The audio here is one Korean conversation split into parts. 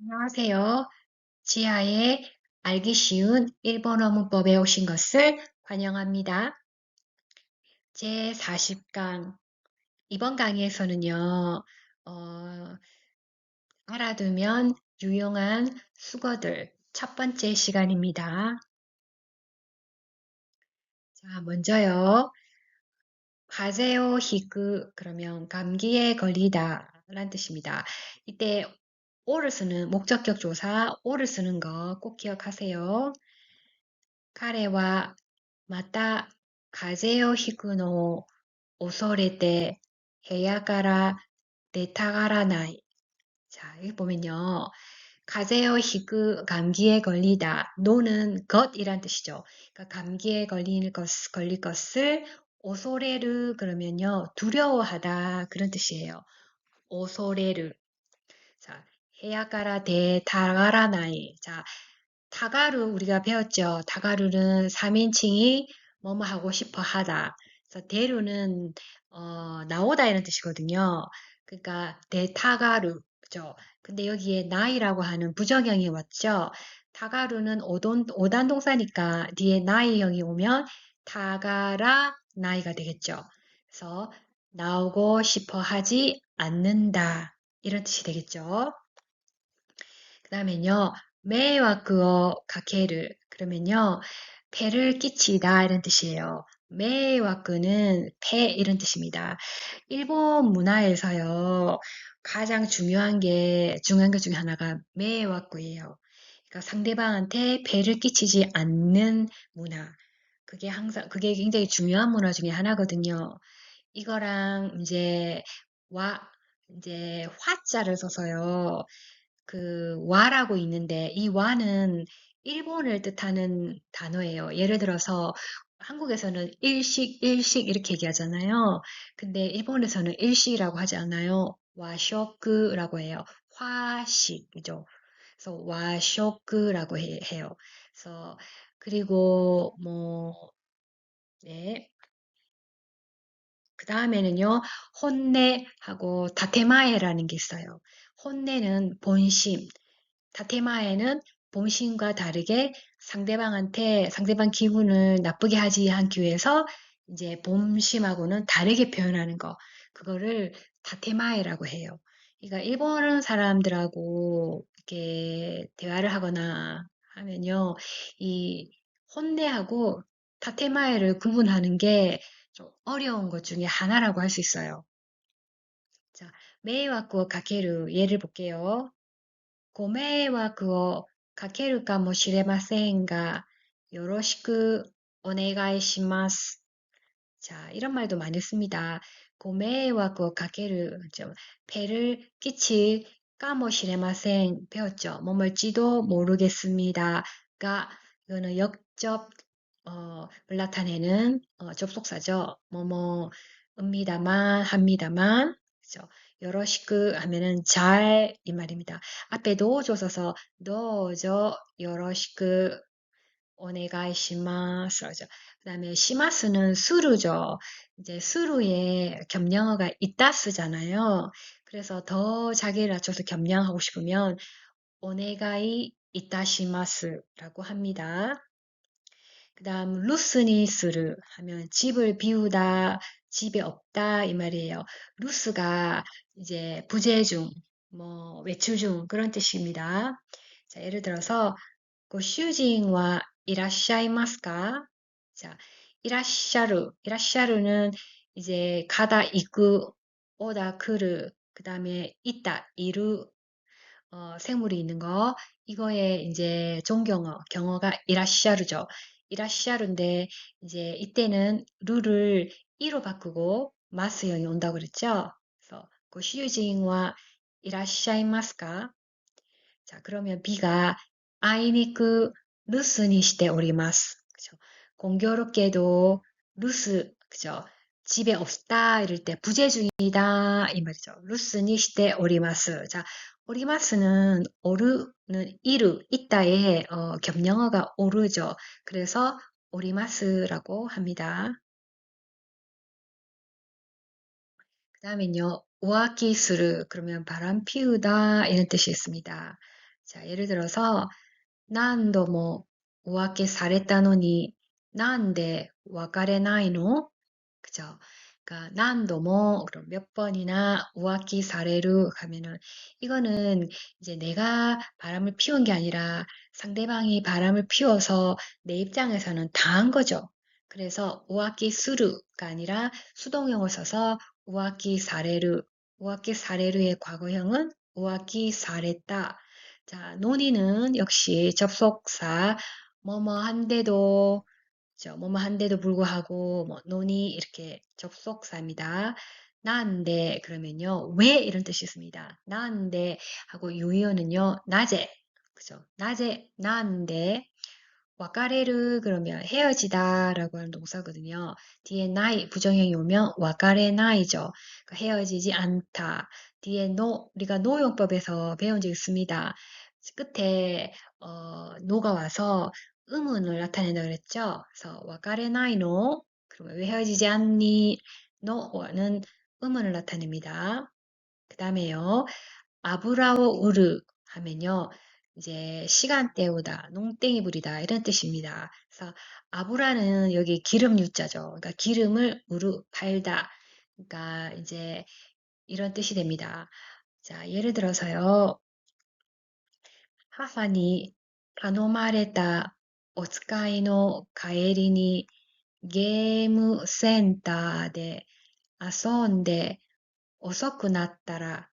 안녕하세요. 지하의 알기 쉬운 일본어 문법에 오신 것을 환영합니다. 제40강. 이번 강의에서는요, 어, 알아두면 유용한 수거들 첫 번째 시간입니다. 자, 먼저요. 가세오 히그 그러면 감기에 걸리다 라는 뜻입니다. 이때 오를 쓰는 목적격 조사 오를 쓰는 거 꼭 기억하세요. 카레와 마타 가세요 히쿠노 오소레테 해야가라 데타가라나이. 자, 여기 보면요. 가세요 히그 감기에 걸리다. 노는 것이란 뜻이죠. 그러니까 감기에 걸릴 것을 오소레르 그러면요. 두려워하다 그런 뜻이에요. 오소레르. 자, 해야가라 데타가라나이. 자, 타가루 우리가 배웠죠. 타가루는 3인칭이 뭐뭐 하고 싶어 하다. 그래서 대루는 나오다 이런 뜻이거든요. 그러니까 대타가루 죠. 근데 여기에 나이라고 하는 부정형이 왔죠. 타가루는 오단 동사니까 뒤에 나이형이 오면 타가라 나이가 되겠죠. 그래서 나오고 싶어 하지 않는다. 이런 뜻이 되겠죠. 그 다음에요, 메이와크어 가케르. 그러면요, 폐를 끼치다 이런 뜻이에요. 메이와크는 폐 이런 뜻입니다. 일본 문화에서요, 가장 중요한 것 중에 하나가 메이와크예요. 그러니까 상대방한테 폐를 끼치지 않는 문화. 그게 굉장히 중요한 문화 중에 하나거든요. 이거랑 이제 화자를 써서요. 그 와라고 있는데 이 와는 일본을 뜻하는 단어예요. 예를 들어서 한국에서는 일식 이렇게 얘기하잖아요. 근데 일본에서는 일식이라고 하지 않아요. 와쇼크라고 해요. 화식이죠. 그래서 와쇼크라고 해요. 그래서 그리고 네. 그 다음에는요, 혼내하고 다테마에라는 게 있어요. 혼내는 본심, 다테마에는 본심과 다르게 상대방 기분을 나쁘게 하지 않기 위해서 이제 본심하고는 다르게 표현하는 거. 그거를 다테마에라고 해요. 그러니까 일본 사람들하고 이렇게 대화를 하거나 하면요, 이 혼내하고 다테마에를 구분하는 게 좀 어려운 것 중에 하나라고 할 수 있어요. 자, 메이와쿠 가케루 예를 볼게요. ご迷惑をかけるかもしれませんが、よろしくお願いします. 자, 이런 말도 많이 씁니다. ご迷惑をかける, 배를 끼칠 까모시레마생 배웠죠. 뭐뭐일지도 모르겠습니다가 이거는 을 나타내는 접속사죠. 뭐뭐입니다만 합니다만 그죠. 요러시크 하면은 잘 이 말입니다. 앞에 도조 써서 도저 요러시크 오네가이시마스 하죠. 그다음에 시마스는 수루죠. 이제 수루에 겸양어가 있다 쓰잖아요. 그래서 더 자기를 낮춰서 겸양하고 싶으면 오네가이 이타시마스라고 합니다. 그다음 루스니스르 하면 집을 비우다, 집에 없다 이 말이에요. 루스가 이제 부재 중, 외출 중 그런 뜻입니다. 자, 예를 들어서 ご主人は 이라샤이마스까? 자, 이라샤르는 이제 가다, 이끄, 오다, 그르, 그 다음에 있다, 이루, 생물이 있는 거. 이거에 이제 종경어, 경어가 이라샤르죠. 이라샤르인데 이제 이때는 루를 이로 바꾸고 마스형이 온다고 그랬죠. 그래서 ご主人は 이라샤이마스까? 자, 그러면 B가 아이니크 루스니 시대 오리마스. 그죠? 공교롭게도 루스, 그죠? 집에 없다 이럴 때 부재 중이다 이 말이죠. 루스니 시대 오리마스. 자, 오리마스는 오르는 이르 있다의 겸영어가 오르죠. 그래서 오리마스라고 합니다. 그 다음엔요, 우아키스르 그러면 바람 피우다 이런 뜻이 있습니다. 자, 예를 들어서, 난도 뭐, 우아케 사레타노니, 난데, 와카레나이노? 그죠? 그러니까, 난도 뭐, 그럼 몇 번이나, 우아키 사레루 하면은, 이거는 이제 내가 바람을 피운 게 아니라 상대방이 바람을 피워서 내 입장에서는 당한 거죠. 그래서, 우아키 스루가 아니라 수동형을 써서, 우아키 사레루, 우아키 사레루의 과거형은 우아키 사레다. 자, 논의는 역시 접속사, 뭐뭐 한데도, 뭐뭐 한데도 불구하고, 뭐, 논의 이렇게 접속사입니다. 나인데, 그러면요, 왜 이런 뜻이 있습니다. 나인데 하고 유의어는요, 낮에, 그죠? 낮에, 나인데, 와카레르 그러면 헤어지다라고 하는 동사거든요. 뒤에 나이 부정형이 오면 와카레 나이죠. 그러니까 헤어지지 않다. 뒤에 노 우리가 노용법에서 배운 적 있습니다. 끝에 노가 와서 의문을 나타낸다 그랬죠. 그래서 와카레 나이노 그러면 왜 헤어지지 않니? 노는 의문을 나타냅니다. 그 다음에요. 아브라오 우르 하면요. 이제 시간 때우다, 농땡이 부리다 이런 뜻입니다. 그래서 아브라는 여기 기름 유자죠. 그러니까 기름을 우르 팔다. 그러니까 이제 이런 뜻이 됩니다. 자, 예를 들어서요. 하하니 타노마레타 오츠카이の 帰りに 게임 센터で遊んで遅くなったら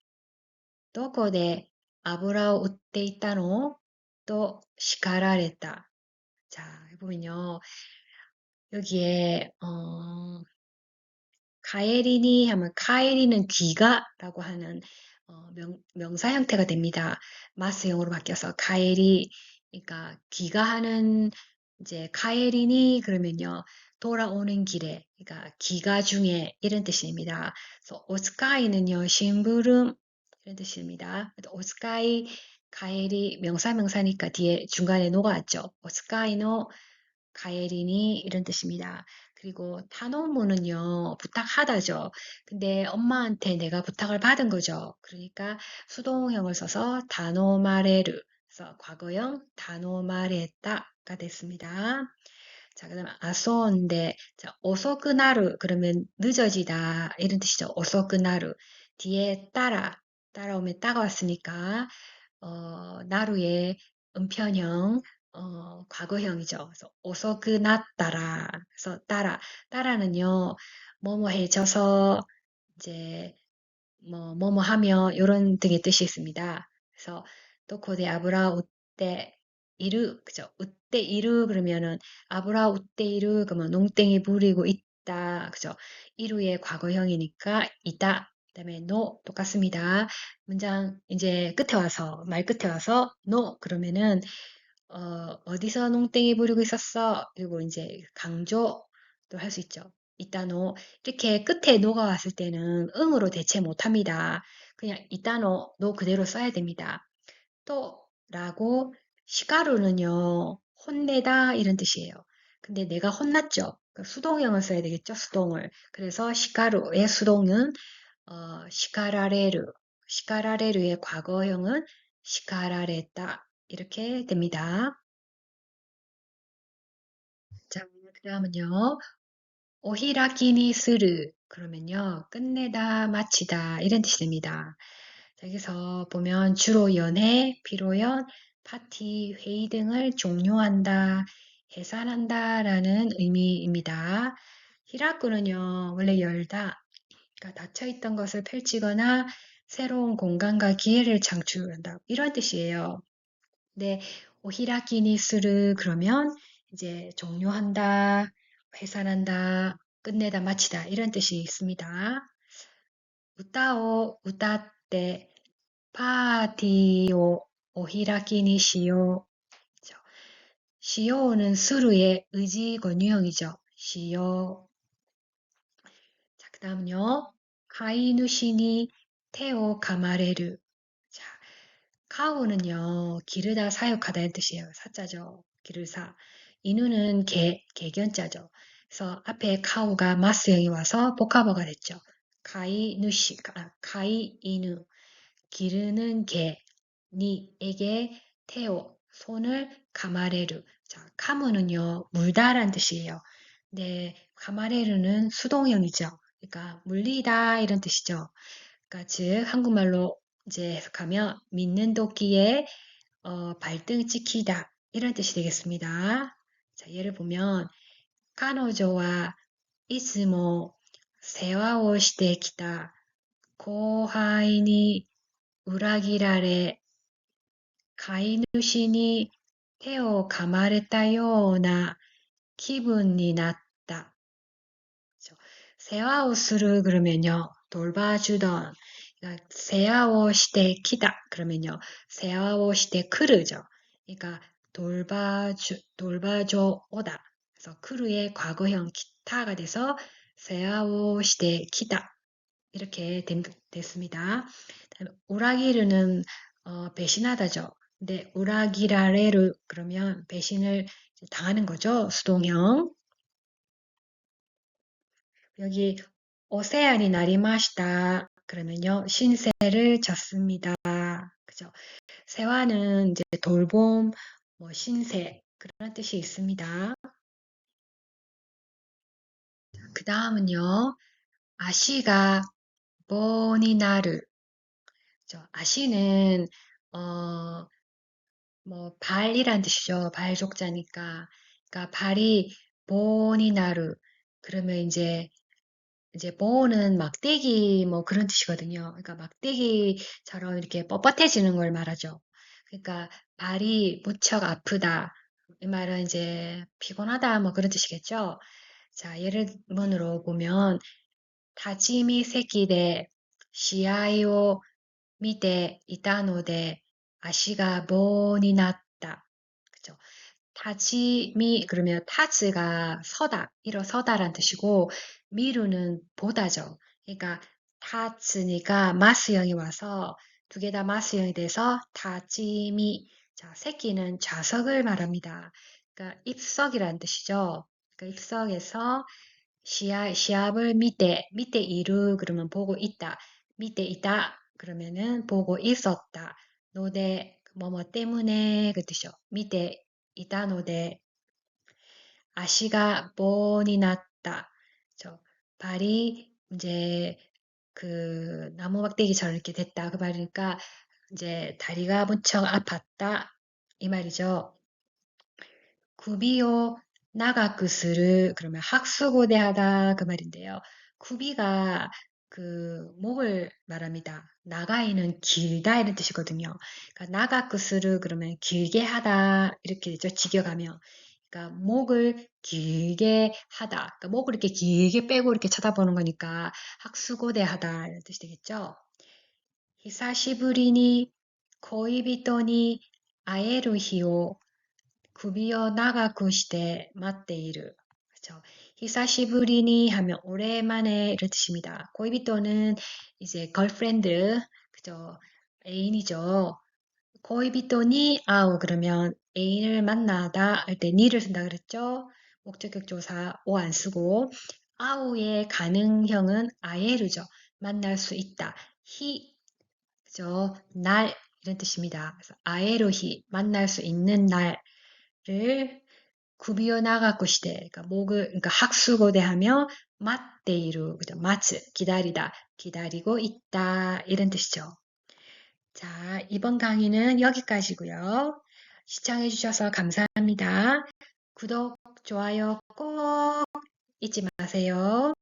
どこで油を売っていたのと叱られた. 자, 보면요. 여기에, 가에리니 하면 가에리는 귀가라고 하는 명사 형태가 됩니다. 마스형으로 바뀌어서 가에리, 그러니까 귀가하는 이제 가에리니 그러면요. 돌아오는 길에, 그러니까 귀가 중에 이런 뜻입니다. 그래서 오스카이는요. 심부름 이런 뜻입니다. 오스카이 가에리 명사니까 뒤에 중간에 녹아왔죠. 오스카이노 가에리니 이런 뜻입니다. 그리고 타노무는요, 부탁하다죠. 근데 엄마한테 내가 부탁을 받은 거죠. 그러니까 수동형을 써서 다노마레르, 그래서 과거형 다노마레타가 됐습니다. 자, 그다음 아소인데, 자, 오소크나루 그러면 늦어지다 이런 뜻이죠. 오소크나루 뒤에 따라오면 따가 왔으니까 나루의 은편형, 과거형이죠. 그래서 오소그나따라. 그래서 따라는요, 뭐뭐해져서 이제 뭐뭐 하며 이런 등의 뜻이 있습니다. 그래서 도코데 아브라 우떼 이르 그죠? 우떼 이르 그러면은 아브라 우떼 이르 그러면 농땡이 부리고 있다. 그죠? 이루의 과거형이니까 있다. 그다음에 노 똑같습니다. 문장 이제 끝에 와서 말 끝에 와서 노 그러면은 어디서 농땡이 부리고 있었어? 그리고 이제 강조도 할 수 있죠. 이따노 이렇게 끝에 노가 왔을 때는 응으로 대체 못합니다. 그냥 이따노 노 그대로 써야 됩니다. 또 라고 시가루는요 혼내다 이런 뜻이에요. 근데 내가 혼났죠. 수동형을 써야 되겠죠. 수동을. 그래서 시가루의 수동은 시카라레르 시카라레르의 과거형은 시카라레다 이렇게 됩니다. 자, 그 다음은요. 오히라키니 스르 그러면요. 끝내다, 마치다 이런 뜻이 됩니다. 자, 여기서 보면 주로 연애, 피로연, 파티, 회의 등을 종료한다, 해산한다라는 의미입니다. 히라쿠는요. 원래 열다, 그러니까 닫혀있던 것을 펼치거나 새로운 공간과 기회를 창출한다. 이런 뜻이에요. 네, 오히라키니 스르 그러면 이제 종료한다, 해산한다, 끝내다, 마치다 이런 뜻이 있습니다. 우타오, 우타때, 파티오, 오히라키니 시요. 시요는 스루의 의지 권유형이죠. 시요. 자, 그 다음은요. 카이누시니 테오 가마레르. 자, 카우는요, 기르다 사육하다 는 뜻이에요. 사자죠. 기르사. 이누는 개견자죠. 그래서 앞에 카우가 마스형이 와서 복합어가 됐죠. 카이 누시, 카이 이누. 기르는 개. 니에게 테오, 손을 가마레르. 자, 카무는요, 물다란 뜻이에요. 네, 가마레르는 수동형이죠. 그러니까 물리다 이런 뜻이죠. 그러니까 즉 한국말로 이제 해석하면 믿는 도끼에 발등 찍히다 이런 뜻이 되겠습니다. 자, 예를 보면 彼女はいつも世話をしてきた後輩に裏切られ、飼い主に手を噛まれたような気分になった。세화옷을 그러면요, 돌봐주던, 그러니까 세화옷에 키다 그러면요, 세화옷에 크르죠. 그러니까 돌봐줘 오다. 그래서 크루의 과거형 기타가 돼서 세화옷에 키다 이렇게 됐습니다. 우라기르는 배신하다죠. 근데 우라기라레르 그러면 배신을 당하는 거죠. 수동형. 여기 오세안이 나리마시다. 그러면요. 신세를 졌습니다. 그죠? 세화는 이제 돌봄, 뭐 신세 그런 뜻이 있습니다. 그 다음은요. 아시가 보니나르. 아시는 뭐 발이란 뜻이죠. 발족자니까. 그러니까 발이 보니나르. 그러면 이제 보는 막대기 뭐 그런 뜻이거든요. 그러니까 막대기처럼 이렇게 뻣뻣해지는 걸 말하죠. 그러니까 발이 무척 아프다. 이 말은 이제 피곤하다 뭐 그런 뜻이겠죠. 자, 예를문으로 보면 다짐이 새끼で 試合を 見ていたので 足が棒に 났다. 그죠? 타지미 그러면 타즈가 서다, 일어서다란 뜻이고 미루는 보다죠. 그러니까 타츠니까 마스형이 와서 두 개 다 마스형이 돼서 타지미. 자, 새끼는 좌석을 말합니다. 그러니까 입석이라는 뜻이죠. 그러니까 입석에서 시합을 밑에 이루 그러면 보고 있다. 밑에 있다 그러면은 보고 있었다. 노대 뭐뭐 때문에 그 뜻이요. 밑에 있다 노대 아시가 본이 났다. 발이 이제 그 나무 막대기처럼 이렇게 됐다. 그 말이니까 이제 다리가 무척 아팠다. 이 말이죠. 구비오 나가쿠스를 그러면 학수고대하다 그 말인데요. 구비가 그 목을 말합니다. 나가이는 길다 이런 뜻이거든요. 그러니까 나가쿠스를 그러면 길게 하다 이렇게 되죠. 직역하면. 그러니까 목을 길게 하다. 그러니까 목을 이렇게 길게 빼고 이렇게 쳐다보는 거니까 학수고대하다 이런 뜻이 되겠죠. 히사시부리니 고이비토니 아에루日を 首を 長く して 待っている. 그렇죠. 히사시부리니 하면 오랜만에 이런 뜻입니다. 고이비토는 이제 걸프렌드, 그죠? 애인이죠. 고이비토니 아우 그러면 애인을 만나다 할 때 니를 쓴다 그랬죠? 목적격 조사 오 안 쓰고 아우의 가능형은 아예르죠. 만날 수 있다. 히, 그죠? 날 이런 뜻입니다. 그래서 아에로히 만날 수 있는 날을 구비어 나가고 시대, 그러니까 그러니까 학수고대하며 맞대이루, 그죠? 마츠, 기다리다, 기다리고 있다, 이런 뜻이죠. 자, 이번 강의는 여기까지고요. 시청해주셔서 감사합니다. 구독, 좋아요 꼭 잊지 마세요.